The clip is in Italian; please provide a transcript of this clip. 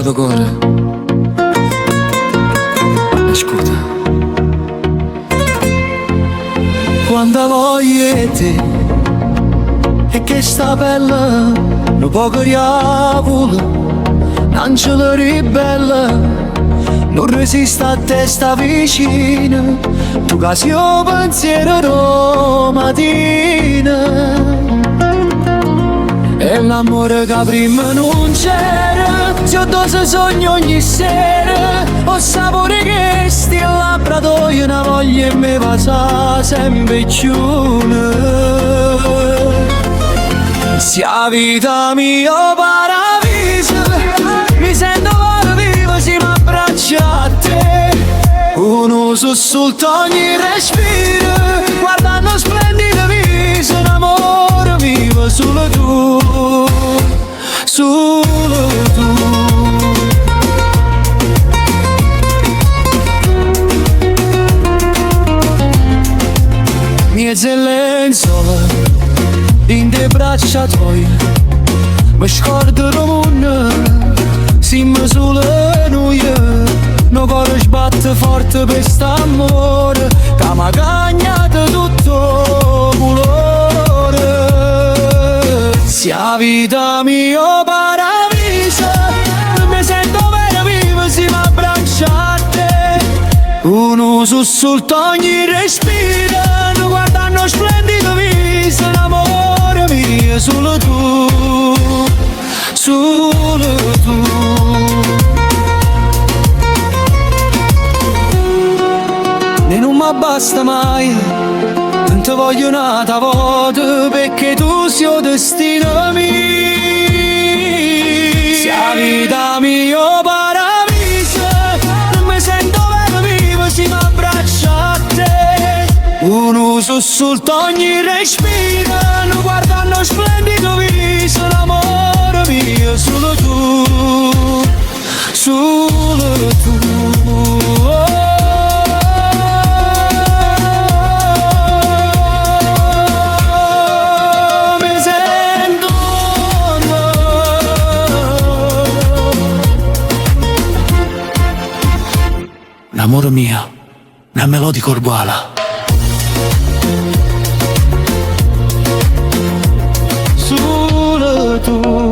tuo cuore. Ascolta. Quando voglio te e che sta bella, un poco di avula, un'angelo ribella, non resiste a te sta vicina, tu casi io pensiero mattina. E l'amore che prima non c'era, se ho dose sogno ogni sera, ho sapore che sti labratoio una voglia e mi passa sempre più. Sia vita mia paradiso, mi sento ora vivo se mi abbraccio a te. Uno sussulto ogni respiro, guardando splendido viso, un amore vivo solo tu, solo tu. Mie lenzuola in te braccia tue, mi scordo il mondo, siamo solo noi. No cuore sbatte forte per st'amore che m'ha cagnato tutto colore. Sia vita mia paradiso, mi sento vera viva se mi abbraccio a te. Uno sussulto ogni respiro, guardando splendido viso, l'amore mio solo tu, solo tu. E non mi basta mai, non ti voglio un'altra volta, perché tu sei il destino mio. Sia vita mia paradiso, non mi sento vero vivo se mi abbraccio a te. Uno sussulto ogni respiro, guardando splendido viso, l'amore mio solo tu, solo tu. L'amore mio, una melodica urbana. Solo tu.